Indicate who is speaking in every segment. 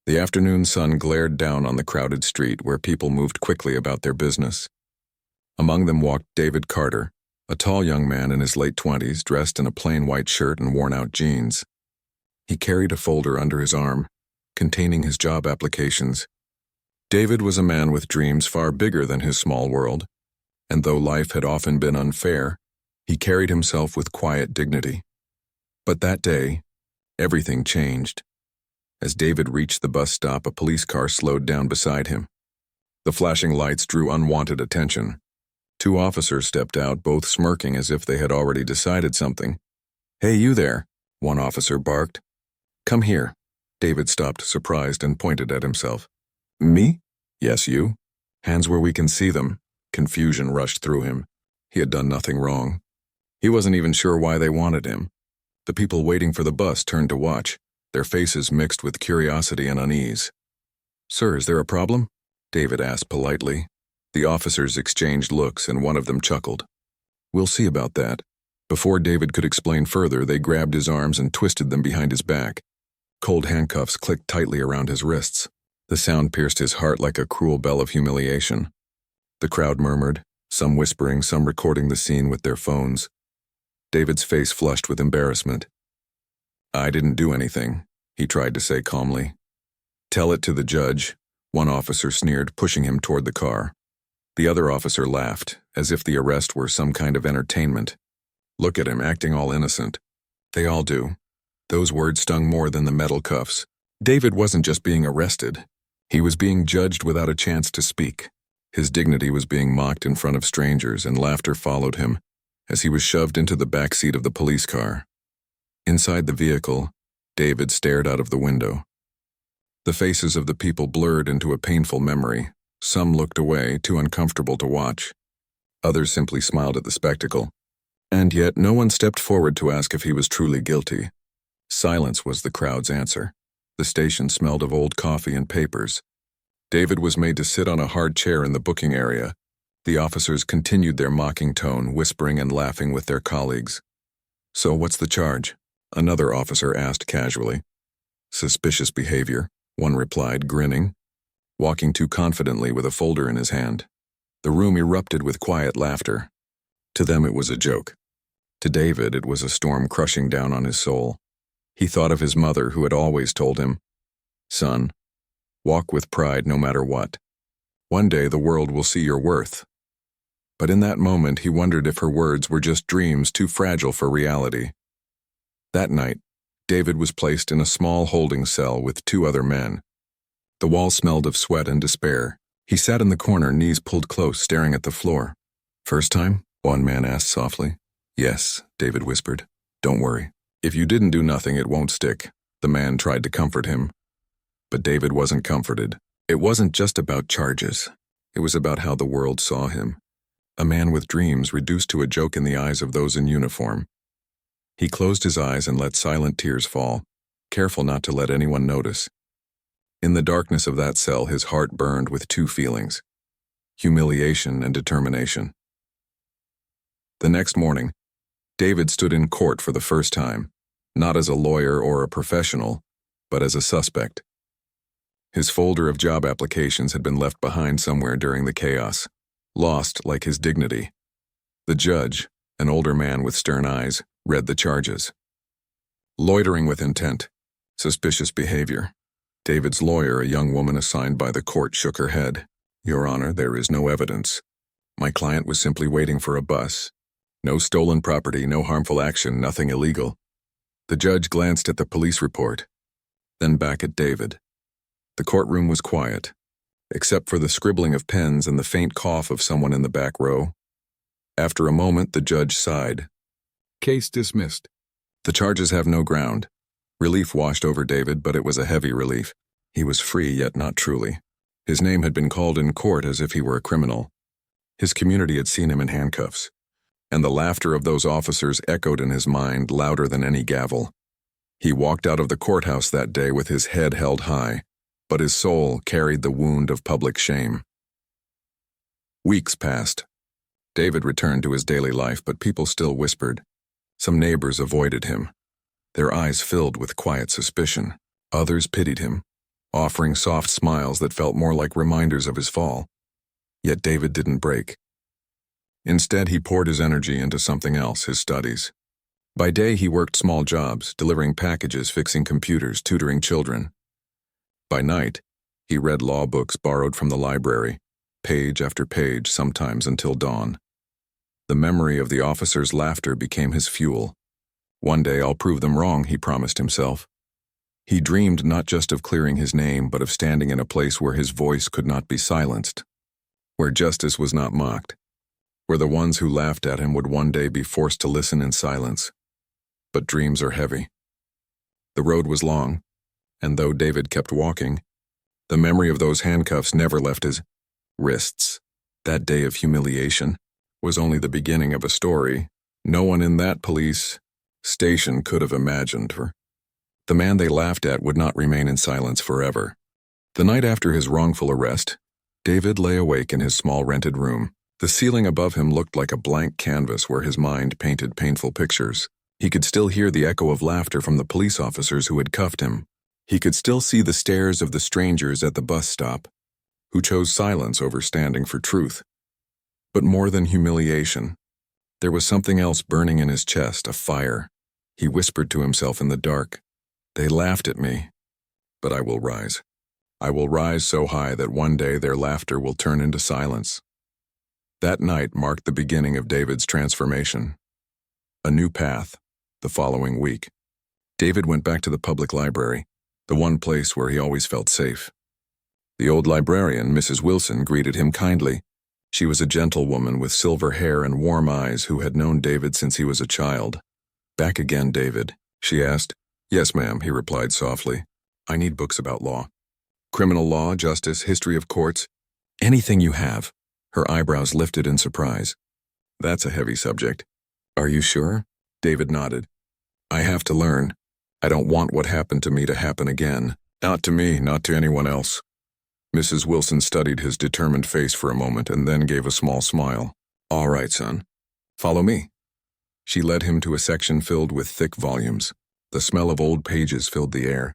Speaker 1: The afternoon sun glared down on the crowded street where people moved quickly about their business. Among them walked David Carter, a tall young man in his late 20s, dressed in a plain white shirt and worn-out jeans. He carried a folder under his arm, containing his job applications. David was a man with dreams far bigger than his small world, and though life had often been unfair, he carried himself with quiet dignity. But that day, everything changed. As David reached the bus stop, a police car slowed down beside him. The flashing lights drew unwanted attention. Two officers stepped out, both smirking as if they had already decided something. "Hey, you there," one officer barked. "Come here." David stopped, surprised, and pointed at himself. "Me?" "Yes, you." "Hands where we can see them." Confusion rushed through him. He had done nothing wrong. He wasn't even sure why they wanted him. The people waiting for the bus turned to watch, their faces mixed with curiosity and unease. "Sir, is there a problem?" David asked politely. The officers exchanged looks, and one of them chuckled. "We'll see about that." Before David could explain further, they grabbed his arms and twisted them behind his back. Cold handcuffs clicked tightly around his wrists. The sound pierced his heart like a cruel bell of humiliation. The crowd murmured, some whispering, some recording the scene with their phones. David's face flushed with embarrassment. "I didn't do anything," he tried to say calmly. "Tell it to the judge," one officer sneered, pushing him toward the car. The other officer laughed, as if the arrest were some kind of entertainment. "Look at him, acting all innocent." "They all do." Those words stung more than the metal cuffs. David wasn't just being arrested. He was being judged without a chance to speak. His dignity was being mocked in front of strangers, and laughter followed him as he was shoved into the back seat of the police car. Inside the vehicle, David stared out of the window. The faces of the people blurred into a painful memory. Some looked away, too uncomfortable to watch. Others simply smiled at the spectacle. And yet no one stepped forward to ask if he was truly guilty. Silence was the crowd's answer. The station smelled of old coffee and papers. David was made to sit on a hard chair in the booking area. The officers continued their mocking tone, whispering and laughing with their colleagues. "So what's the charge?" another officer asked casually. "Suspicious behavior," one replied, grinning, walking too confidently with a folder in his hand. The room erupted with quiet laughter. To them it was a joke. To David it was a storm crushing down on his soul. He thought of his mother, who had always told him, "Son, walk with pride no matter what. One day the world will see your worth." But in that moment he wondered if her words were just dreams too fragile for reality. That night, David was placed in a small holding cell with two other men. The walls smelled of sweat and despair. He sat in the corner, knees pulled close, staring at the floor. "First time?" one man asked softly. "Yes," David whispered. "Don't worry. If you didn't do nothing, it won't stick." The man tried to comfort him. But David wasn't comforted. It wasn't just about charges. It was about how the world saw him. A man with dreams reduced to a joke in the eyes of those in uniform. He closed his eyes and let silent tears fall, careful not to let anyone notice. In the darkness of that cell, his heart burned with two feelings: humiliation and determination. The next morning, David stood in court for the first time, not as a lawyer or a professional, but as a suspect. His folder of job applications had been left behind somewhere during the chaos, lost like his dignity. The judge, an older man with stern eyes, read the charges. Loitering with intent, suspicious behavior. David's lawyer, a young woman assigned by the court, shook her head. "Your Honor, there is no evidence. My client was simply waiting for a bus. No stolen property, no harmful action, nothing illegal." The judge glanced at the police report, then back at David. The courtroom was quiet, except for the scribbling of pens and the faint cough of someone in the back row. After a moment, the judge sighed. "Case dismissed." "The charges have no ground." Relief washed over David, but it was a heavy relief. He was free, yet not truly. His name had been called in court as if he were a criminal. His community had seen him in handcuffs, and the laughter of those officers echoed in his mind louder than any gavel. He walked out of the courthouse that day with his head held high, but his soul carried the wound of public shame. Weeks passed. David returned to his daily life, but people still whispered. Some neighbors avoided him, their eyes filled with quiet suspicion. Others pitied him, offering soft smiles that felt more like reminders of his fall. Yet David didn't break. Instead, he poured his energy into something else, his studies. By day, he worked small jobs, delivering packages, fixing computers, tutoring children. By night, he read law books borrowed from the library, page after page, sometimes until dawn. The memory of the officer's laughter became his fuel. One day I'll prove them wrong, he promised himself. He dreamed not just of clearing his name, but of standing in a place where his voice could not be silenced, where justice was not mocked, where the ones who laughed at him would one day be forced to listen in silence. But dreams are heavy. The road was long, and though David kept walking, the memory of those handcuffs never left his wrists. That day of humiliation was only the beginning of a story no one in that police station could have imagined. The man they laughed at would not remain in silence forever. The night after his wrongful arrest, David lay awake in his small rented room. The ceiling above him looked like a blank canvas where his mind painted painful pictures. He could still hear the echo of laughter from the police officers who had cuffed him. He could still see the stares of the strangers at the bus stop, who chose silence over standing for truth. But more than humiliation, there was something else burning in his chest, a fire. He whispered to himself in the dark, "They laughed at me, but I will rise. I will rise so high that one day their laughter will turn into silence." That night marked the beginning of David's transformation. A new path. The following week, David went back to the public library, the one place where he always felt safe. The old librarian, Mrs. Wilson, greeted him kindly. She was a gentle woman with silver hair and warm eyes who had known David since he was a child. "Back again, David?" she asked. "Yes, ma'am," he replied softly. "I need books about law. Criminal law, justice, history of courts. Anything you have." Her eyebrows lifted in surprise. "That's a heavy subject." "Are you sure?" David nodded. "I have to learn. I don't want what happened to me to happen again. Not to me, not to anyone else." Mrs. Wilson studied his determined face for a moment and then gave a small smile. "All right, son. Follow me." She led him to a section filled with thick volumes. The smell of old pages filled the air,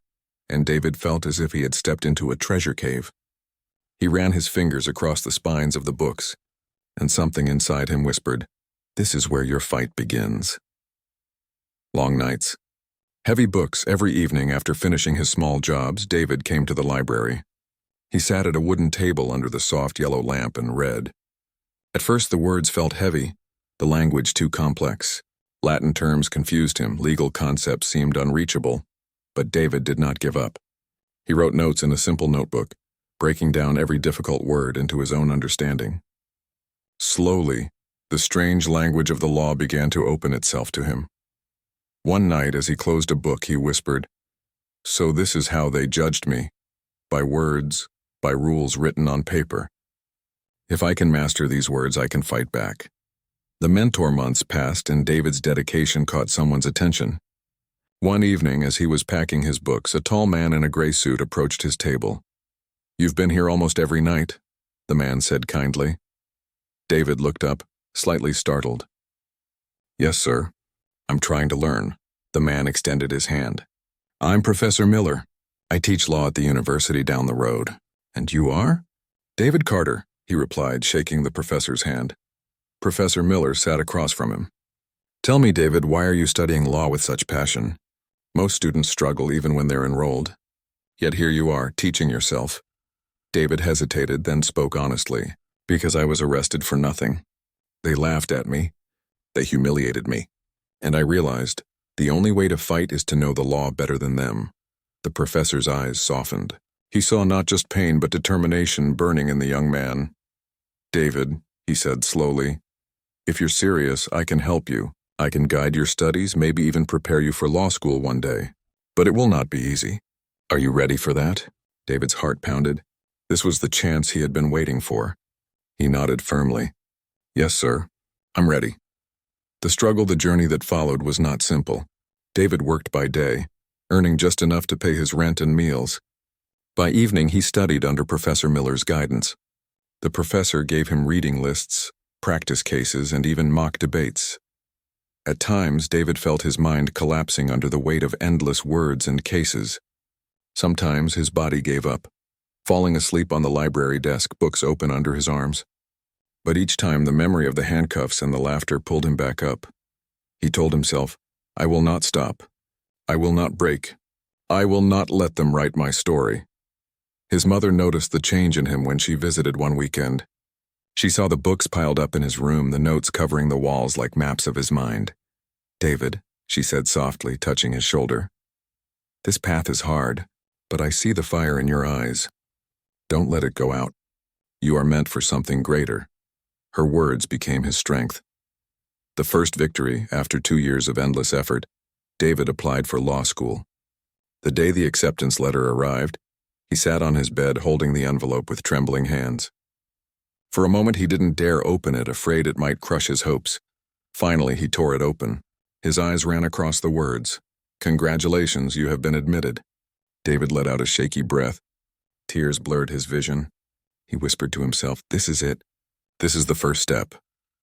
Speaker 1: and David felt as if he had stepped into a treasure cave. He ran his fingers across the spines of the books, and something inside him whispered, "This is where your fight begins." Long nights. Heavy books. Every evening after finishing his small jobs, David came to the library. He sat at a wooden table under the soft yellow lamp and read. At first the words felt heavy, the language too complex. Latin terms confused him, legal concepts seemed unreachable. But David did not give up. He wrote notes in a simple notebook, breaking down every difficult word into his own understanding. Slowly, the strange language of the law began to open itself to him. One night, as he closed a book, he whispered, "So this is how they judged me, by words, by rules written on paper. If I can master these words, I can fight back." The mentor months passed and David's dedication caught someone's attention. One evening, as he was packing his books, a tall man in a gray suit approached his table. "You've been here almost every night," the man said kindly. David looked up, slightly startled. "Yes, sir. I'm trying to learn." The man extended his hand. "I'm Professor Miller. I teach law at the university down the road." "And you are?" "David Carter," he replied, shaking the professor's hand. Professor Miller sat across from him. "Tell me, David, why are you studying law with such passion? Most students struggle even when they're enrolled. Yet here you are, teaching yourself." David hesitated, then spoke honestly. "Because I was arrested for nothing. They laughed at me. They humiliated me. And I realized the only way to fight is to know the law better than them." The professor's eyes softened. He saw not just pain but determination burning in the young man. "David," he said slowly, "if you're serious, I can help you. I can guide your studies, maybe even prepare you for law school one day. But it will not be easy. Are you ready for that?" David's heart pounded. This was the chance he had been waiting for. He nodded firmly. "Yes, sir. I'm ready." The struggle, the journey that followed, was not simple. David worked by day, earning just enough to pay his rent and meals. By evening, he studied under Professor Miller's guidance. The professor gave him reading lists, practice cases, and even mock debates. At times, David felt his mind collapsing under the weight of endless words and cases. Sometimes his body gave up, falling asleep on the library desk, books open under his arms. But each time the memory of the handcuffs and the laughter pulled him back up. He told himself, I will not stop. I will not break. I will not let them write my story. His mother noticed the change in him when she visited one weekend. She saw the books piled up in his room, the notes covering the walls like maps of his mind. David, she said softly, touching his shoulder. This path is hard, but I see the fire in your eyes. Don't let it go out. You are meant for something greater. Her words became his strength. The first victory, after 2 years of endless effort, David applied for law school. The day the acceptance letter arrived, he sat on his bed holding the envelope with trembling hands. For a moment he didn't dare open it, afraid it might crush his hopes. Finally he tore it open. His eyes ran across the words. Congratulations, you have been admitted. David let out a shaky breath. Tears blurred his vision. He whispered to himself, this is it. This is the first step.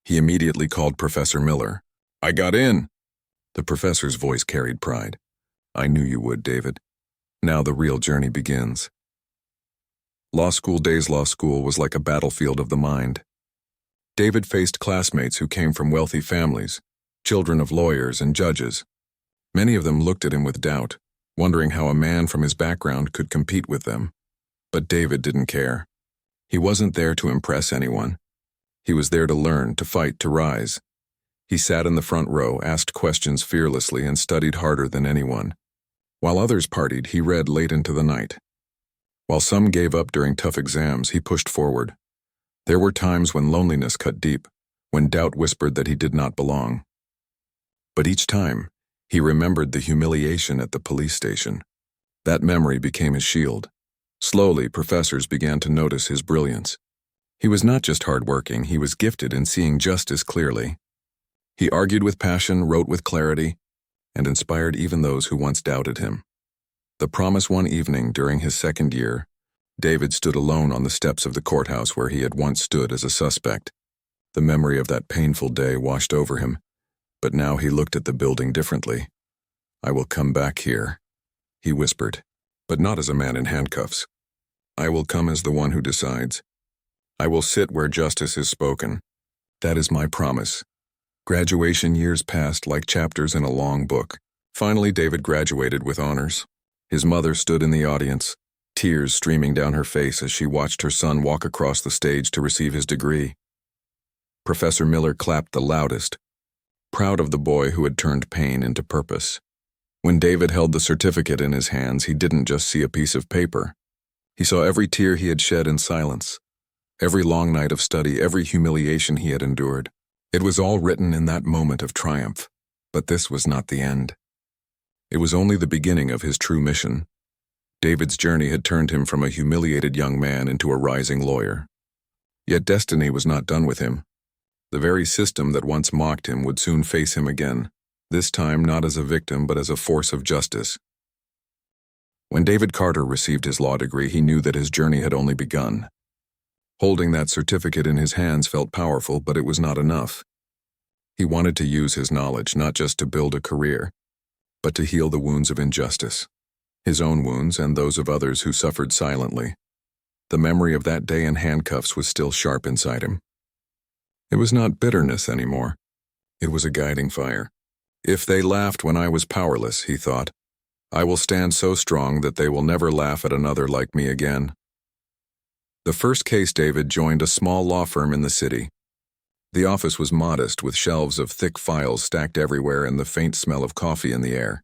Speaker 1: He immediately called Professor Miller. I got in. The professor's voice carried pride. I knew you would, David. Now the real journey begins. Law school was like a battlefield of the mind. David faced classmates who came from wealthy families, children of lawyers and judges. Many of them looked at him with doubt, wondering how a man from his background could compete with them. But David didn't care. He wasn't there to impress anyone. He was there to learn, to fight, to rise. He sat in the front row, asked questions fearlessly, and studied harder than anyone. While others partied, he read late into the night. While some gave up during tough exams, he pushed forward. There were times when loneliness cut deep, when doubt whispered that he did not belong. But each time, he remembered the humiliation at the police station. That memory became his shield. Slowly, professors began to notice his brilliance. He was not just hardworking, he was gifted in seeing justice clearly. He argued with passion, wrote with clarity, and inspired even those who once doubted him. The promise one evening during his second year, David stood alone on the steps of the courthouse where he had once stood as a suspect. The memory of that painful day washed over him, but now he looked at the building differently. I will come back here, he whispered, but not as a man in handcuffs. I will come as the one who decides. I will sit where justice is spoken. That is my promise. Graduation years passed like chapters in a long book. Finally, David graduated with honors. His mother stood in the audience, tears streaming down her face as she watched her son walk across the stage to receive his degree. Professor Miller clapped the loudest, proud of the boy who had turned pain into purpose. When David held the certificate in his hands, he didn't just see a piece of paper. He saw every tear he had shed in silence, every long night of study, every humiliation he had endured. It was all written in that moment of triumph, but this was not the end. It was only the beginning of his true mission. David's journey had turned him from a humiliated young man into a rising lawyer. Yet destiny was not done with him. The very system that once mocked him would soon face him again, this time not as a victim but as a force of justice. When David Carter received his law degree, he knew that his journey had only begun. Holding that certificate in his hands felt powerful, but it was not enough. He wanted to use his knowledge not just to build a career, but to heal the wounds of injustice, his own wounds and those of others who suffered silently. The memory of that day in handcuffs was still sharp inside him. It was not bitterness anymore. It was a guiding fire. If they laughed when I was powerless, he thought, I will stand so strong that they will never laugh at another like me again. The first case, David joined a small law firm in the city. The office was modest, with shelves of thick files stacked everywhere and the faint smell of coffee in the air.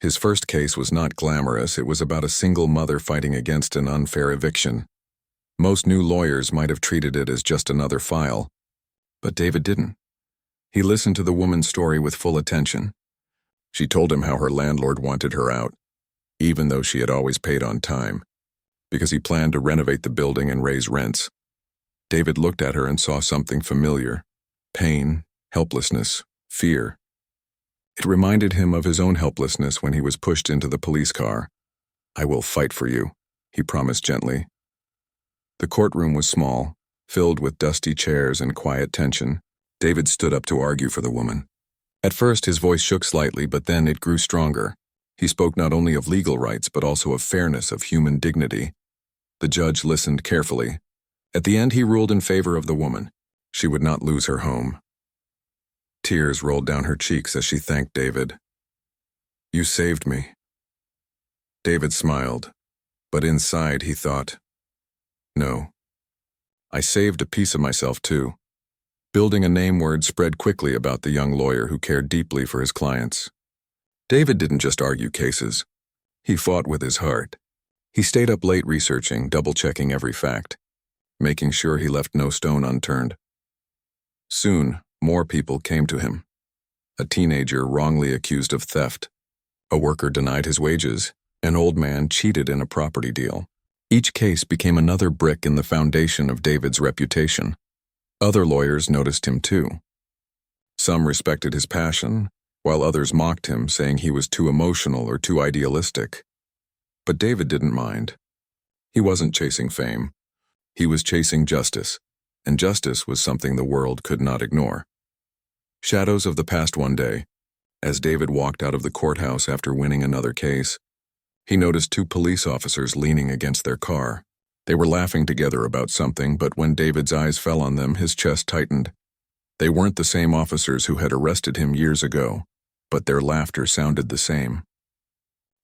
Speaker 1: His first case was not glamorous. It was about a single mother fighting against an unfair eviction. Most new lawyers might have treated it as just another file, but David didn't. He listened to the woman's story with full attention. She told him how her landlord wanted her out, even though she had always paid on time, because he planned to renovate the building and raise rents. David looked at her and saw something familiar: pain, helplessness, fear. It reminded him of his own helplessness when he was pushed into the police car. I will fight for you, he promised gently. The courtroom was small, filled with dusty chairs and quiet tension. David stood up to argue for the woman. At first his voice shook slightly, but then it grew stronger. He spoke not only of legal rights but also of fairness, of human dignity. The judge listened carefully. At the end, he ruled in favor of the woman. She would not lose her home. Tears rolled down her cheeks as she thanked David. "You saved me." David smiled, but inside he thought, "No. I saved a piece of myself too." Building a name word spread quickly about the young lawyer who cared deeply for his clients. David didn't just argue cases. He fought with his heart. He stayed up late researching, double-checking every fact, making sure he left no stone unturned. Soon, more people came to him. A teenager wrongly accused of theft. A worker denied his wages. An old man cheated in a property deal. Each case became another brick in the foundation of David's reputation. Other lawyers noticed him too. Some respected his passion, while others mocked him, saying he was too emotional or too idealistic. But David didn't mind. He wasn't chasing fame. He was chasing justice, and justice was something the world could not ignore. Shadows of the past one day. As David walked out of the courthouse after winning another case, he noticed two police officers leaning against their car. They were laughing together about something, but when David's eyes fell on them, his chest tightened. They weren't the same officers who had arrested him years ago, but their laughter sounded the same.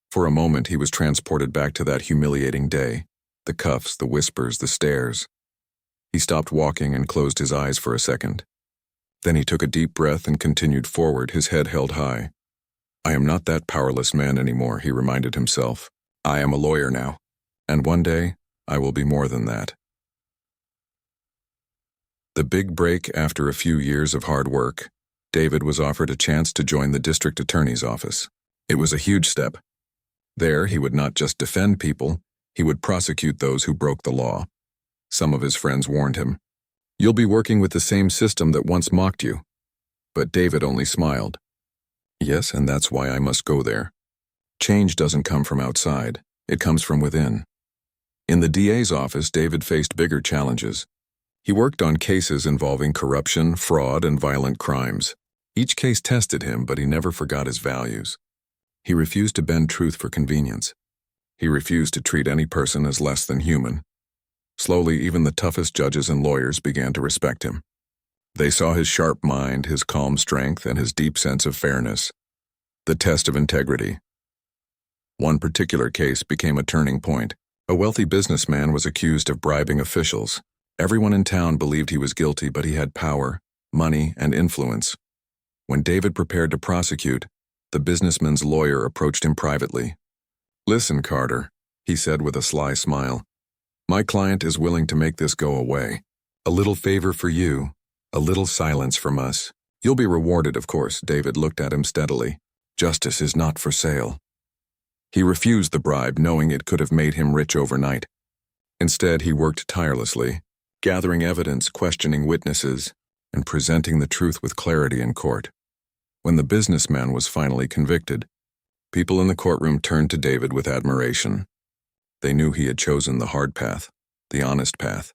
Speaker 1: For a moment, he was transported back to that humiliating day. The cuffs, the whispers, the stares. He stopped walking and closed his eyes for a second. Then he took a deep breath and continued forward, his head held high. "I am not that powerless man anymore," he reminded himself. "I am a lawyer now, and one day I will be more than that." The big break. After a few years of hard work, David was offered a chance to join the district attorney's office. It was a huge step. There, he would not just defend people, he would prosecute those who broke the law. Some of his friends warned him, "You'll be working with the same system that once mocked you." But David only smiled. "Yes, and that's why I must go there. Change doesn't come from outside, it comes from within." In the DA's office, David faced bigger challenges. He worked on cases involving corruption, fraud, and violent crimes. Each case tested him, but he never forgot his values. He refused to bend truth for convenience. He refused to treat any person as less than human. Slowly, even the toughest judges and lawyers began to respect him. They saw his sharp mind, his calm strength, and his deep sense of fairness. The test of integrity. One particular case became a turning point. A wealthy businessman was accused of bribing officials. Everyone in town believed he was guilty, but he had power, money, and influence. When David prepared to prosecute, the businessman's lawyer approached him privately. "Listen, Carter," he said with a sly smile. "My client is willing to make this go away. A little favor for you, a little silence from us. You'll be rewarded, of course." David looked at him steadily. "Justice is not for sale." He refused the bribe, knowing it could have made him rich overnight. Instead, he worked tirelessly, gathering evidence, questioning witnesses, and presenting the truth with clarity in court. When the businessman was finally convicted, people in the courtroom turned to David with admiration. They knew he had chosen the hard path, the honest path.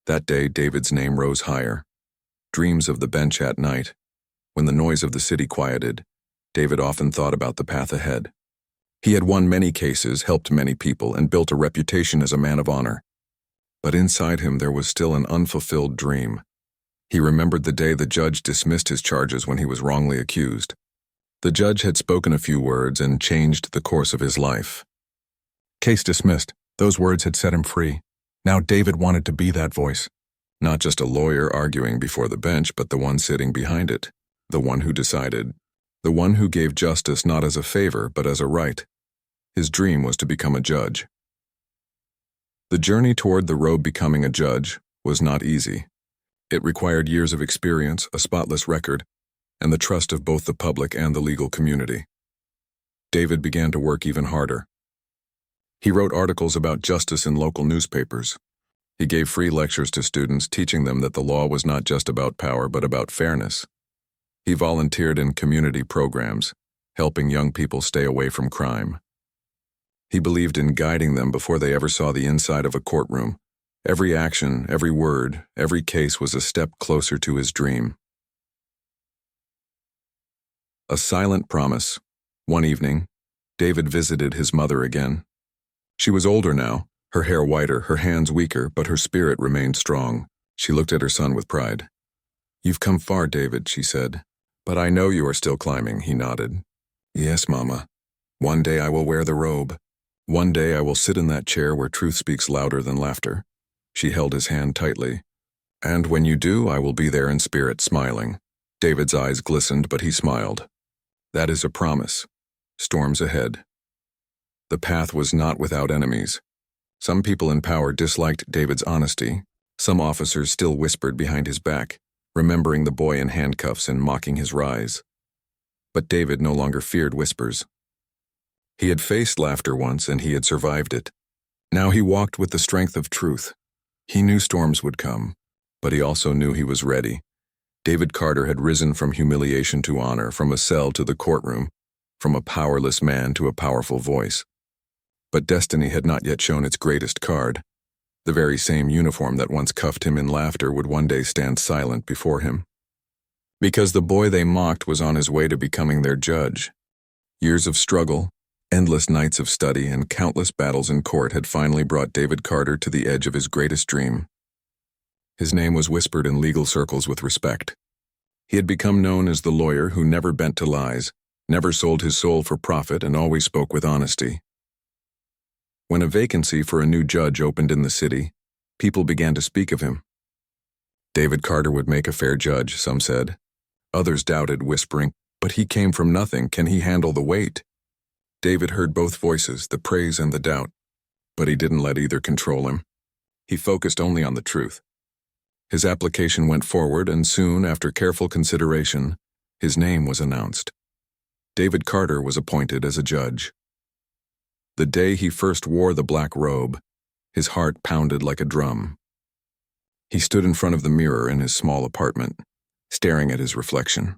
Speaker 1: That day, David's name rose higher. Dreams of the bench at night. When the noise of the city quieted, David often thought about the path ahead. He had won many cases, helped many people, and built a reputation as a man of honor. But inside him there was still an unfulfilled dream. He remembered the day the judge dismissed his charges when he was wrongly accused. The judge had spoken a few words and changed the course of his life. Case dismissed. Those words had set him free. Now David wanted to be that voice. Not just a lawyer arguing before the bench, but the one sitting behind it. The one who decided. The one who gave justice not as a favor, but as a right. His dream was to become a judge. The journey toward the road becoming a judge was not easy. It required years of experience, a spotless record, and the trust of both the public and the legal community. David began to work even harder. He wrote articles about justice in local newspapers. He gave free lectures to students, teaching them that the law was not just about power, but about fairness. He volunteered in community programs, helping young people stay away from crime. He believed in guiding them before they ever saw the inside of a courtroom. Every action, every word, every case was a step closer to his dream. A silent promise. One evening, David visited his mother again. She was older now, her hair whiter, her hands weaker, but her spirit remained strong. She looked at her son with pride. "You've come far, David," she said. "But I know you are still climbing," he nodded. "Yes, Mama. One day I will wear the robe. One day I will sit in that chair where truth speaks louder than laughter." She held his hand tightly. "And when you do, I will be there in spirit, smiling." David's eyes glistened, but he smiled. "That is a promise. Storms ahead." The path was not without enemies. Some people in power disliked David's honesty. Some officers still whispered behind his back, remembering the boy in handcuffs and mocking his rise. But David no longer feared whispers. He had faced laughter once, and he had survived it. Now he walked with the strength of truth. He knew storms would come, but he also knew he was ready. David Carter had risen from humiliation to honor, from a cell to the courtroom, from a powerless man to a powerful voice. But destiny had not yet shown its greatest card. The very same uniform that once cuffed him in laughter would one day stand silent before him. Because the boy they mocked was on his way to becoming their judge. Years of struggle, endless nights of study, and countless battles in court had finally brought David Carter to the edge of his greatest dream. His name was whispered in legal circles with respect. He had become known as the lawyer who never bent to lies, never sold his soul for profit, and always spoke with honesty. When a vacancy for a new judge opened in the city, people began to speak of him. David Carter would make a fair judge, some said. Others doubted, whispering, "But he came from nothing. Can he handle the weight?" David heard both voices, the praise and the doubt, but he didn't let either control him. He focused only on the truth. His application went forward, and soon, after careful consideration, his name was announced. David Carter was appointed as a judge. The day he first wore the black robe, his heart pounded like a drum. He stood in front of the mirror in his small apartment, staring at his reflection.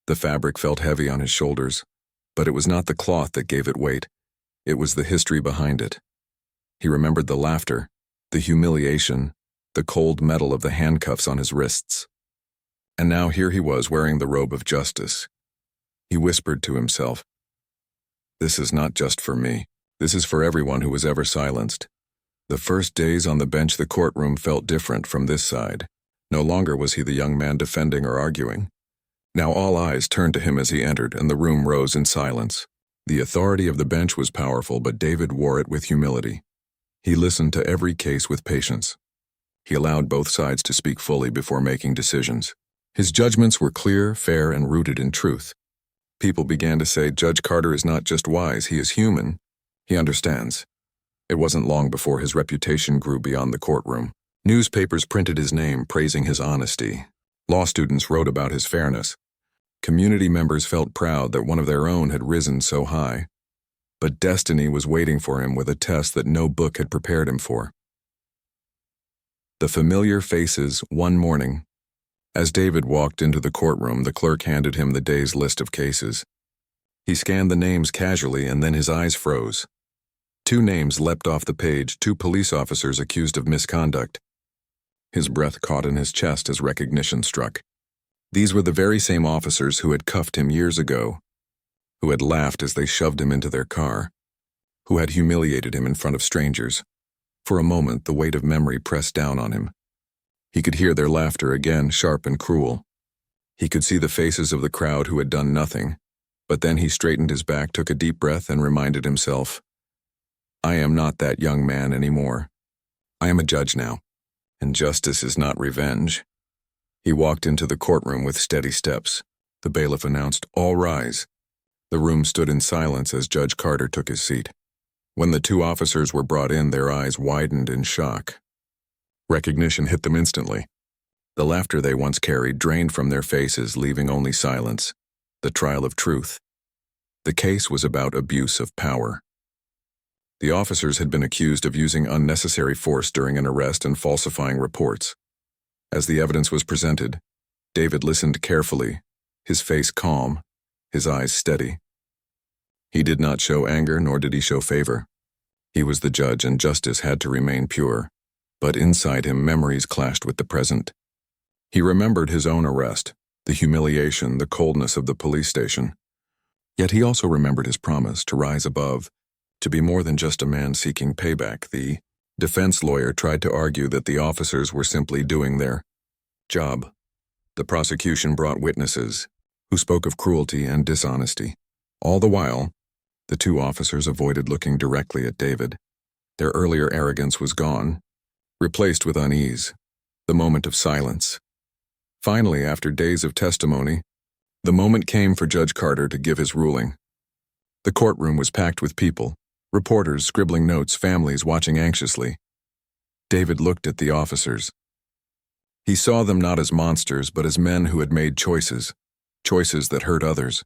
Speaker 1: The fabric felt heavy on his shoulders, but it was not the cloth that gave it weight. It was the history behind it. He remembered the laughter, the humiliation, the cold metal of the handcuffs on his wrists. And now here he was wearing the robe of justice. He whispered to himself, "This is not just for me. This is for everyone who was ever silenced." The first days on the bench, the courtroom felt different from this side. No longer was he the young man defending or arguing. Now all eyes turned to him as he entered, and the room rose in silence. The authority of the bench was powerful, but David wore it with humility. He listened to every case with patience. He allowed both sides to speak fully before making decisions. His judgments were clear, fair, and rooted in truth. People began to say, "Judge Carter is not just wise, he is human. He understands." It wasn't long before his reputation grew beyond the courtroom. Newspapers printed his name, praising his honesty. Law students wrote about his fairness. Community members felt proud that one of their own had risen so high. But destiny was waiting for him with a test that no book had prepared him for. The familiar faces one morning. As David walked into the courtroom, the clerk handed him the day's list of cases. He scanned the names casually, and then his eyes froze. 2 names leapt off the page, 2 police officers accused of misconduct. His breath caught in his chest as recognition struck. These were the very same officers who had cuffed him years ago, who had laughed as they shoved him into their car, who had humiliated him in front of strangers. For a moment, the weight of memory pressed down on him. He could hear their laughter again, sharp and cruel. He could see the faces of the crowd who had done nothing, but then he straightened his back, took a deep breath, and reminded himself, "I am not that young man anymore. I am a judge now, and justice is not revenge." He walked into the courtroom with steady steps. The bailiff announced, "All rise." The room stood in silence as Judge Carter took his seat. When the 2 officers were brought in, their eyes widened in shock. Recognition hit them instantly. The laughter they once carried drained from their faces, leaving only silence. The trial of truth. The case was about abuse of power. The officers had been accused of using unnecessary force during an arrest and falsifying reports. As the evidence was presented, David listened carefully, his face calm, his eyes steady. He did not show anger, nor did he show favor. He was the judge, and justice had to remain pure. But inside him, memories clashed with the present. He remembered his own arrest, the humiliation, the coldness of the police station. Yet he also remembered his promise to rise above, to be more than just a man seeking payback. The defense lawyer tried to argue that the officers were simply doing their job. The prosecution brought witnesses who spoke of cruelty and dishonesty. All the while, the two officers avoided looking directly at David. Their earlier arrogance was gone, replaced with unease, the moment of silence. Finally, after days of testimony, the moment came for Judge Carter to give his ruling. The courtroom was packed with people, reporters scribbling notes, families watching anxiously. David looked at the officers. He saw them not as monsters, but as men who had made choices that hurt others.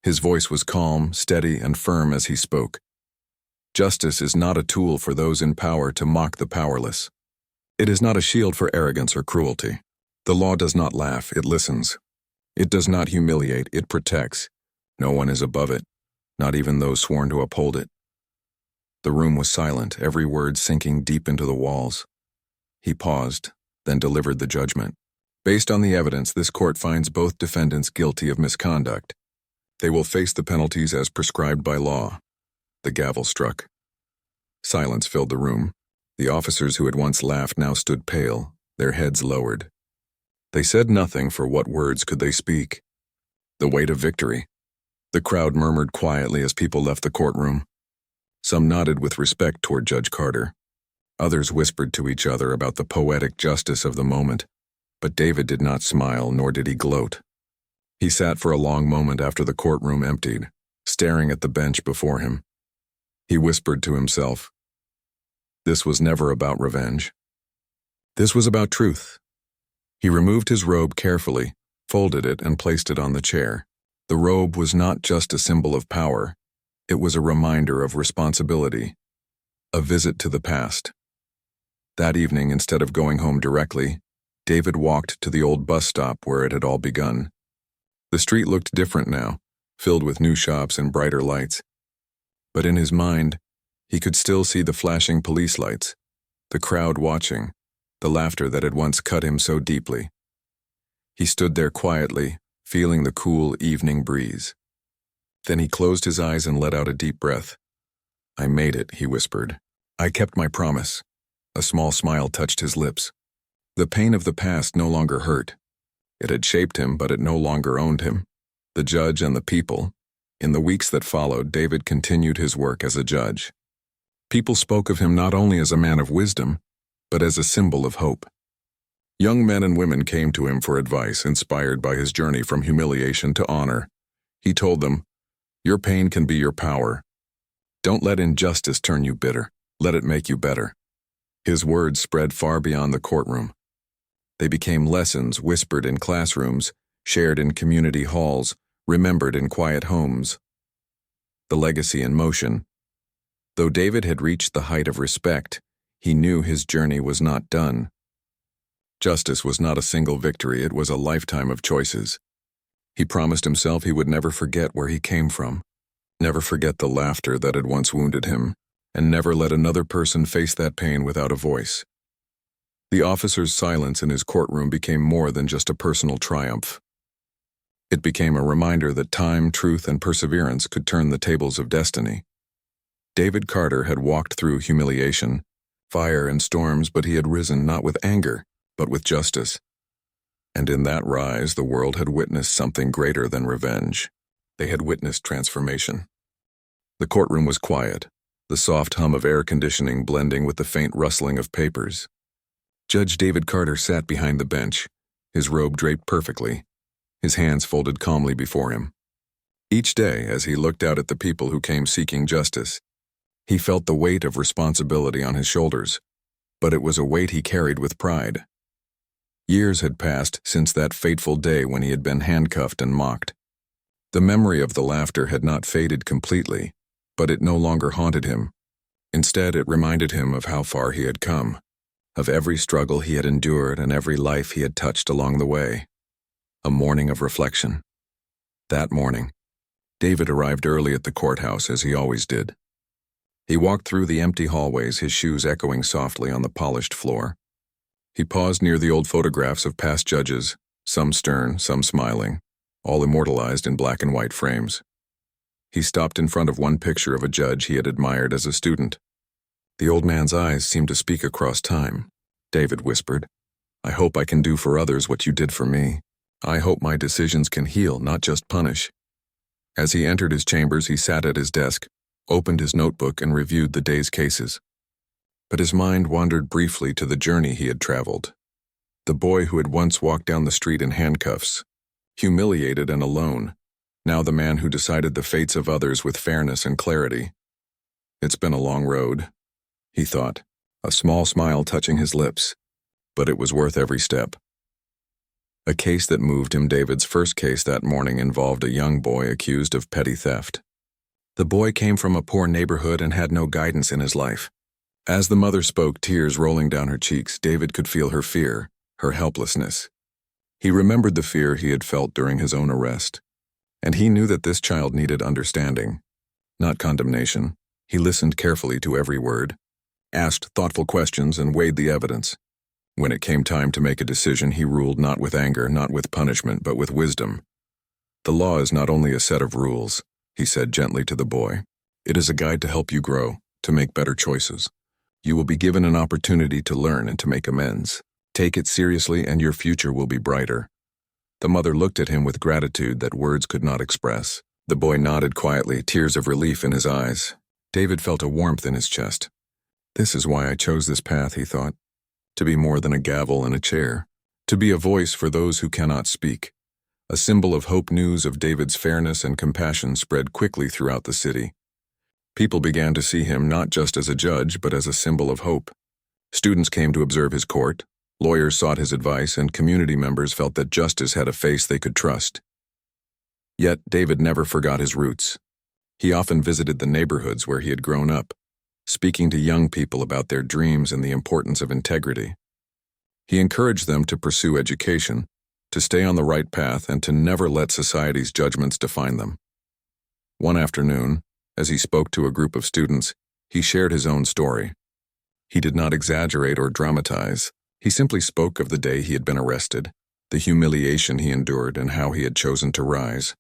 Speaker 1: His voice was calm, steady, and firm as he spoke. Justice is not a tool for those in power to mock the powerless. It is not a shield for arrogance or cruelty. The law does not laugh, it listens. It does not humiliate, it protects. No one is above it, not even those sworn to uphold it. The room was silent, every word sinking deep into the walls. He paused, then delivered the judgment. Based on the evidence, this court finds both defendants guilty of misconduct. They will face the penalties as prescribed by law. The gavel struck. Silence filled the room. The officers who had once laughed now stood pale, their heads lowered. They said nothing, for what words could they speak? The weight of victory. The crowd murmured quietly as people left the courtroom. Some nodded with respect toward Judge Carter. Others whispered to each other about the poetic justice of the moment. But David did not smile, nor did he gloat. He sat for a long moment after the courtroom emptied, staring at the bench before him. He whispered to himself, "This was never about revenge. This was about truth." He removed his robe carefully, folded it, and placed it on the chair. The robe was not just a symbol of power. It was a reminder of responsibility, a visit to the past. That evening, instead of going home directly, David walked to the old bus stop where it had all begun. The street looked different now, filled with new shops and brighter lights. But in his mind, he could still see the flashing police lights, the crowd watching, the laughter that had once cut him so deeply. He stood there quietly, feeling the cool evening breeze. Then he closed his eyes and let out a deep breath. "I made it," he whispered. "I kept my promise." A small smile touched his lips. The pain of the past no longer hurt. It had shaped him, but it no longer owned him. The judge and the people. In the weeks that followed, David continued his work as a judge. People spoke of him not only as a man of wisdom, but as a symbol of hope. Young men and women came to him for advice, inspired by his journey from humiliation to honor. He told them, "Your pain can be your power. Don't let injustice turn you bitter. Let it make you better." His words spread far beyond the courtroom. They became lessons whispered in classrooms, shared in community halls, remembered in quiet homes. The legacy in motion. Though David had reached the height of respect, he knew his journey was not done. Justice was not a single victory, it was a lifetime of choices. He promised himself he would never forget where he came from, never forget the laughter that had once wounded him, and never let another person face that pain without a voice. The officer's silence in his courtroom became more than just a personal triumph. It became a reminder that time, truth, and perseverance could turn the tables of destiny. David Carter had walked through humiliation, fire, and storms, but he had risen not with anger, but with justice. And in that rise, the world had witnessed something greater than revenge. They had witnessed transformation. The courtroom was quiet, the soft hum of air conditioning blending with the faint rustling of papers. Judge David Carter sat behind the bench, his robe draped perfectly, his hands folded calmly before him. Each day, as he looked out at the people who came seeking justice, he felt the weight of responsibility on his shoulders, but it was a weight he carried with pride. Years had passed since that fateful day when he had been handcuffed and mocked. The memory of the laughter had not faded completely, but it no longer haunted him. Instead, it reminded him of how far he had come, of every struggle he had endured and every life he had touched along the way. A morning of reflection. That morning, David arrived early at the courthouse as he always did. He walked through the empty hallways, his shoes echoing softly on the polished floor. He paused near the old photographs of past judges, some stern, some smiling, all immortalized in black and white frames. He stopped in front of one picture of a judge he had admired as a student. The old man's eyes seemed to speak across time. David whispered, "I hope I can do for others what you did for me. I hope my decisions can heal, not just punish." As he entered his chambers, he sat at his desk, opened his notebook, and reviewed the day's cases. But his mind wandered briefly to the journey he had traveled. The boy who had once walked down the street in handcuffs, humiliated and alone, now the man who decided the fates of others with fairness and clarity. It's been a long road, he thought, a small smile touching his lips, but it was worth every step. A case that moved him. David's first case that morning involved a young boy accused of petty theft. The boy came from a poor neighborhood and had no guidance in his life. As the mother spoke, tears rolling down her cheeks, David could feel her fear, her helplessness. He remembered the fear he had felt during his own arrest, and he knew that this child needed understanding, not condemnation. He listened carefully to every word, asked thoughtful questions, and weighed the evidence. When it came time to make a decision, he ruled not with anger, not with punishment, but with wisdom. "The law is not only a set of rules," he said gently to the boy. "It is a guide to help you grow, to make better choices. You will be given an opportunity to learn and to make amends. Take it seriously and your future will be brighter." The mother looked at him with gratitude that words could not express. The boy nodded quietly, tears of relief in his eyes. David felt a warmth in his chest. "This is why I chose this path," he thought. To be more than a gavel and a chair. To be a voice for those who cannot speak. A symbol of hope. News of David's fairness and compassion spread quickly throughout the city. People began to see him not just as a judge, but as a symbol of hope. Students came to observe his court, lawyers sought his advice, and community members felt that justice had a face they could trust. Yet David never forgot his roots. He often visited the neighborhoods where he had grown up, speaking to young people about their dreams and the importance of integrity. He encouraged them to pursue education, to stay on the right path, and to never let society's judgments define them. One afternoon, as he spoke to a group of students, he shared his own story. He did not exaggerate or dramatize. He simply spoke of the day he had been arrested, the humiliation he endured, and how he had chosen to rise.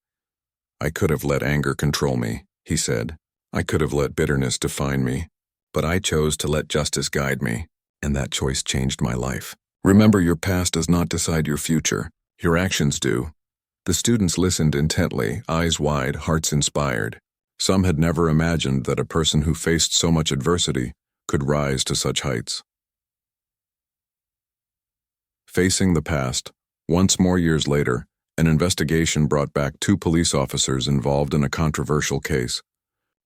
Speaker 1: "I could have let anger control me," he said. "I could have let bitterness define me. But I chose to let justice guide me, and that choice changed my life." Remember, your past does not decide your future. Your actions do. The students listened intently, eyes wide, hearts inspired. Some had never imagined that a person who faced so much adversity could rise to such heights. Facing the past, once more years later, an investigation brought back 2 police officers involved in a controversial case.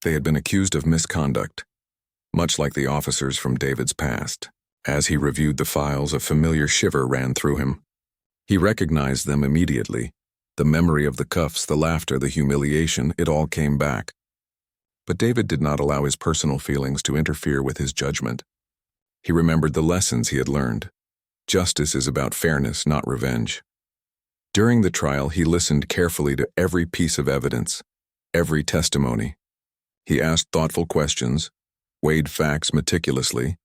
Speaker 1: They had been accused of misconduct, much like the officers from David's past. As he reviewed the files, a familiar shiver ran through him. He recognized them immediately. The memory of the cuffs, the laughter, the humiliation, it all came back. But David did not allow his personal feelings to interfere with his judgment. He remembered the lessons he had learned. Justice is about fairness, not revenge. During the trial, he listened carefully to every piece of evidence, every testimony. He asked thoughtful questions, weighed facts meticulously,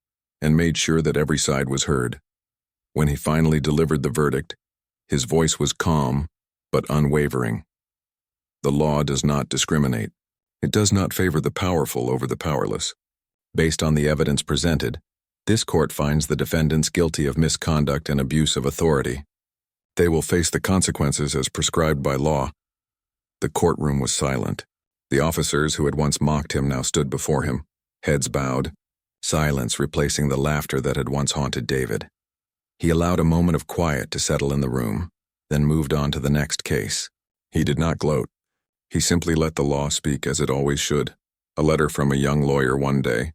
Speaker 1: and made sure that every side was heard. When he finally delivered the verdict, his voice was calm but unwavering. The law does not discriminate. It does not favor the powerful over the powerless. Based on the evidence presented, this court finds the defendants guilty of misconduct and abuse of authority. They will face the consequences as prescribed by law. The courtroom was silent. The officers who had once mocked him now stood before him, heads bowed, silence replacing the laughter that had once haunted David. He allowed a moment of quiet to settle in the room, then moved on to the next case. He did not gloat. He simply let the law speak as it always should. A letter from a young lawyer one day.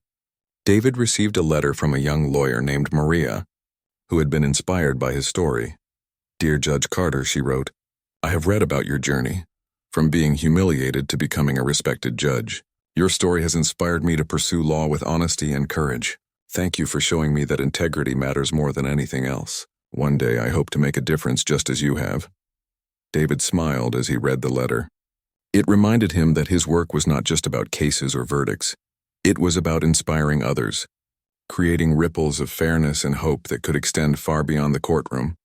Speaker 1: David received a letter from a young lawyer named Maria, who had been inspired by his story. "Dear Judge Carter," she wrote, "I have read about your journey, from being humiliated to becoming a respected judge. Your story has inspired me to pursue law with honesty and courage. Thank you for showing me that integrity matters more than anything else. One day I hope to make a difference just as you have." David smiled as he read the letter. It reminded him that his work was not just about cases or verdicts. It was about inspiring others, creating ripples of fairness and hope that could extend far beyond the courtroom.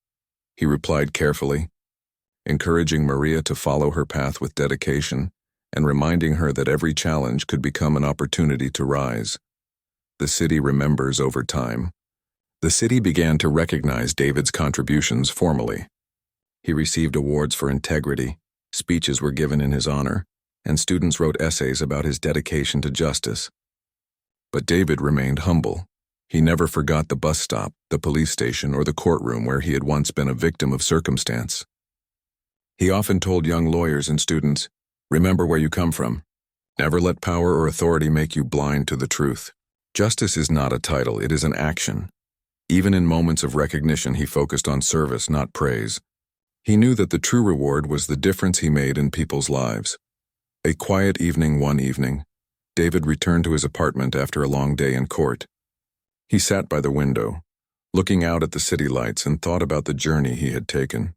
Speaker 1: He replied carefully, encouraging Maria to follow her path with dedication and reminding her that every challenge could become an opportunity to rise. The city remembers over time. The city began to recognize David's contributions formally. He received awards for integrity, speeches were given in his honor, and students wrote essays about his dedication to justice. But David remained humble. He never forgot the bus stop, the police station, or the courtroom where he had once been a victim of circumstance. He often told young lawyers and students, "Remember where you come from. Never let power or authority make you blind to the truth. Justice is not a title, it is an action." Even in moments of recognition, he focused on service, not praise. He knew that the true reward was the difference he made in people's lives. A quiet evening one evening, David returned to his apartment after a long day in court. He sat by the window, looking out at the city lights, and thought about the journey he had taken.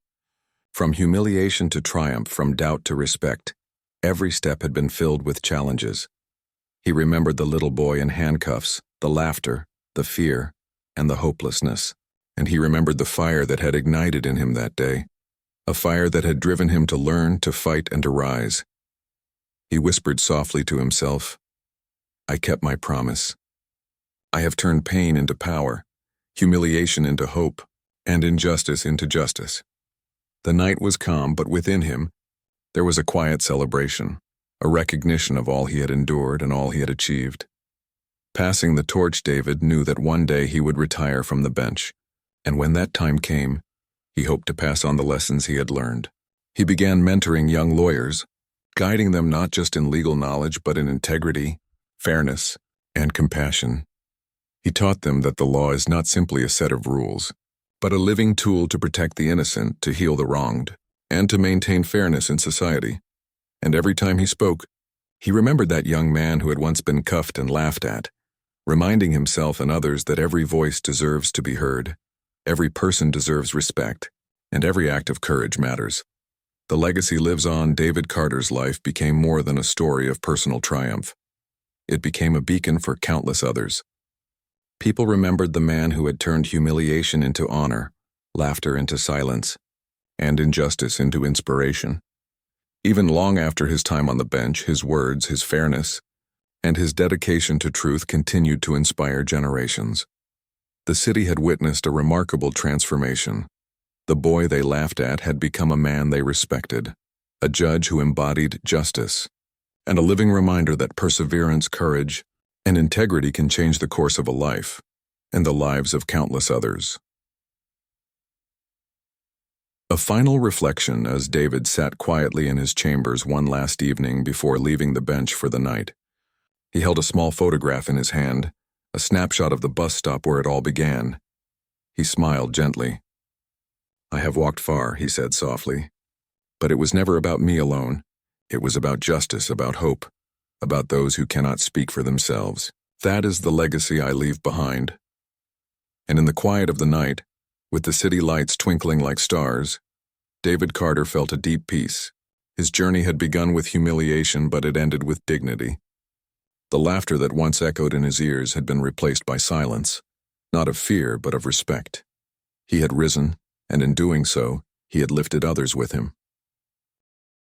Speaker 1: From humiliation to triumph, from doubt to respect, every step had been filled with challenges. He remembered the little boy in handcuffs, the laughter, the fear, and the hopelessness. And he remembered the fire that had ignited in him that day, a fire that had driven him to learn, to fight, and to rise. He whispered softly to himself, "I kept my promise. I have turned pain into power, humiliation into hope, and injustice into justice." The night was calm, but within him, there was a quiet celebration, a recognition of all he had endured and all he had achieved. Passing the torch, David knew that one day he would retire from the bench, and when that time came, he hoped to pass on the lessons he had learned. He began mentoring young lawyers, guiding them not just in legal knowledge but in integrity, fairness, and compassion. He taught them that the law is not simply a set of rules, but a living tool to protect the innocent, to heal the wronged, and to maintain fairness in society. And every time he spoke, he remembered that young man who had once been cuffed and laughed at, reminding himself and others that every voice deserves to be heard, every person deserves respect, and every act of courage matters. The legacy lives on. David Carter's life became more than a story of personal triumph. It became a beacon for countless others. People remembered the man who had turned humiliation into honor, laughter into silence, and injustice into inspiration. Even long after his time on the bench, his words, his fairness, and his dedication to truth continued to inspire generations. The city had witnessed a remarkable transformation. The boy they laughed at had become a man they respected, a judge who embodied justice, and a living reminder that perseverance, courage, and integrity can change the course of a life, and the lives of countless others. A final reflection as David sat quietly in his chambers one last evening before leaving the bench for the night. He held a small photograph in his hand, a snapshot of the bus stop where it all began. He smiled gently. "I have walked far," he said softly, "but it was never about me alone. It was about justice, about hope, about those who cannot speak for themselves. That is the legacy I leave behind." And in the quiet of the night, with the city lights twinkling like stars, David Carter felt a deep peace. His journey had begun with humiliation, but it ended with dignity. The laughter that once echoed in his ears had been replaced by silence, not of fear, but of respect. He had risen, and in doing so, he had lifted others with him.